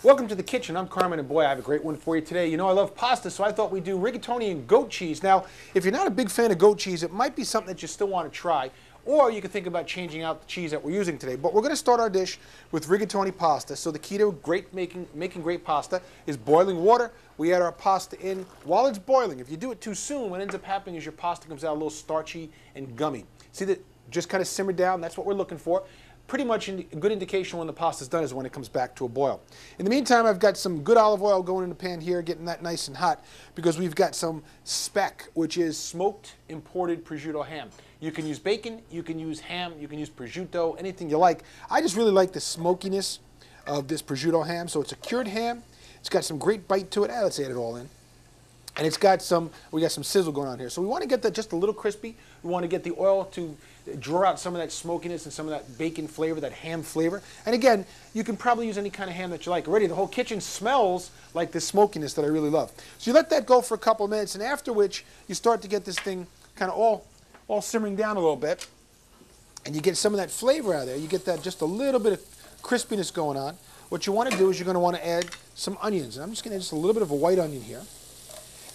Welcome to the kitchen. I'm Carmen, and boy, I have a great one for you today. You know I love pasta, so I thought we'd do rigatoni and goat cheese. Now, if you're not a big fan of goat cheese, it might be something that you still want to try, or you can think about changing out the cheese that we're using today. But we're going to start our dish with rigatoni pasta. So the key to making great pasta is boiling water. We add our pasta in while it's boiling. If you do it too soon, what ends up happening is your pasta comes out a little starchy and gummy. See that just kind of simmer down? That's what we're looking for. Pretty much a good indication when the pasta's done is when it comes back to a boil. In the meantime, I've got some good olive oil going in the pan here, getting that nice and hot, because we've got some speck, which is smoked imported prosciutto ham. You can use bacon, you can use ham, you can use prosciutto, anything you like. I just really like the smokiness of this prosciutto ham. So it's a cured ham. It's got some great bite to it. Let's add it all in. And it's got we got some sizzle going on here. So we want to get that just a little crispy. We want to get the oil to draw out some of that smokiness and some of that bacon flavor, that ham flavor. And again, you can probably use any kind of ham that you like. Already the whole kitchen smells like this smokiness that I really love. So you let that go for a couple of minutes, and after which you start to get this thing kind of all simmering down a little bit. And you get some of that flavor out of there. You get that just a little bit of crispiness going on. What you want to do is you're going to want to add some onions. And I'm just going to add just a little bit of a white onion here.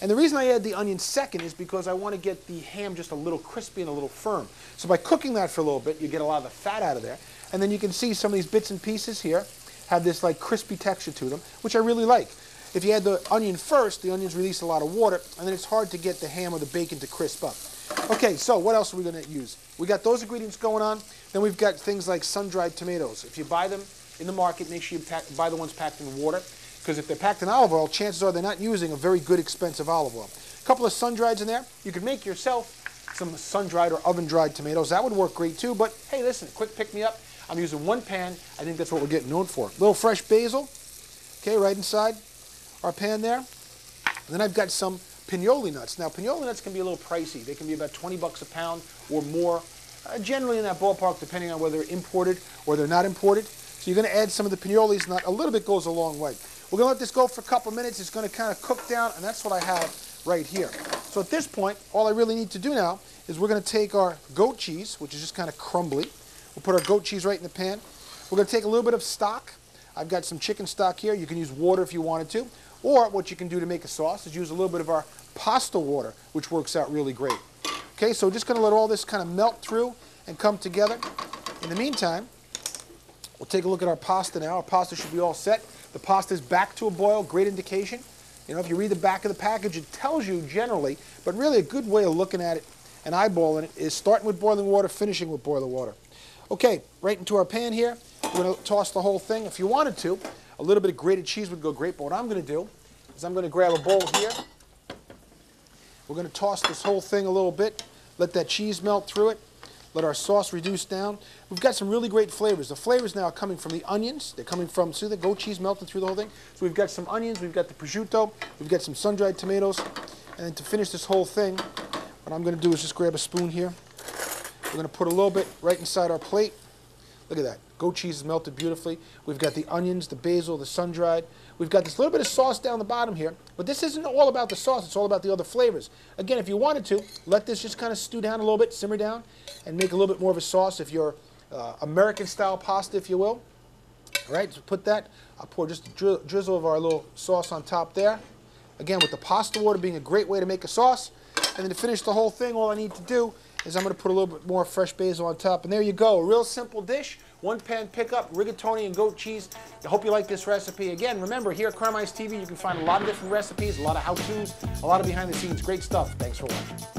And the reason I add the onion second is because I want to get the ham just a little crispy and a little firm. So by cooking that for a little bit, you get a lot of the fat out of there. And then you can see some of these bits and pieces here have this like crispy texture to them, which I really like. If you add the onion first, the onions release a lot of water, and then it's hard to get the ham or the bacon to crisp up. Okay, so what else are we going to use? We got those ingredients going on. Then we've got things like sun-dried tomatoes. If you buy them in the market, make sure you buy the ones packed in water. Because if they're packed in olive oil, chances are they're not using a very good, expensive olive oil. A couple of sun-drieds in there. You can make yourself some sun-dried or oven-dried tomatoes. That would work great too. But hey, listen, quick pick-me-up. I'm using one pan. I think that's what we're getting known for. A little fresh basil, okay, right inside our pan there. And then I've got some pinoli nuts. Now, pinoli nuts can be a little pricey. They can be about 20 bucks a pound or more, generally in that ballpark, depending on whether they're imported or they're not imported. So you're going to add some of the pinolis nut. A little bit goes a long way. We're going to let this go for a couple minutes. It's going to kind of cook down, and that's what I have right here. So at this point, all I really need to do now is we're going to take our goat cheese, which is just kind of crumbly. We'll put our goat cheese right in the pan. We're going to take a little bit of stock. I've got some chicken stock here. You can use water if you wanted to. Or what you can do to make a sauce is use a little bit of our pasta water, which works out really great. Okay, so just going to let all this kind of melt through and come together. In the meantime, we'll take a look at our pasta now. Our pasta should be all set. The pasta is back to a boil, great indication. You know, if you read the back of the package, it tells you generally, but really a good way of looking at it and eyeballing it is starting with boiling water, finishing with boiling water. Okay, right into our pan here. We're going to toss the whole thing. If you wanted to, a little bit of grated cheese would go great, but what I'm going to do is I'm going to grab a bowl here. We're going to toss this whole thing a little bit, let that cheese melt through it. Let our sauce reduce down. We've got some really great flavors. The flavors now are coming from the onions. They're coming from, see the goat cheese melting through the whole thing? So we've got some onions, we've got the prosciutto, we've got some sun-dried tomatoes. And then to finish this whole thing, what I'm going to do is just grab a spoon here. We're going to put a little bit right inside our plate. Look at that. Goat cheese is melted beautifully. We've got the onions, the basil, the sun-dried. We've got this little bit of sauce down the bottom here. But this isn't all about the sauce. It's all about the other flavors. Again, if you wanted to, let this just kind of stew down a little bit, simmer down, and make a little bit more of a sauce if you're American-style pasta, if you will. All right, so put that. I'll pour just a drizzle of our little sauce on top there. Again, with the pasta water being a great way to make a sauce. And then to finish the whole thing, all I need to do is I'm going to put a little bit more fresh basil on top. And there you go, a real simple dish. One pan pickup, rigatoni and goat cheese. I hope you like this recipe. Again, remember, here at Carmine's TV, you can find a lot of different recipes, a lot of how-tos, a lot of behind-the-scenes great stuff. Thanks for watching.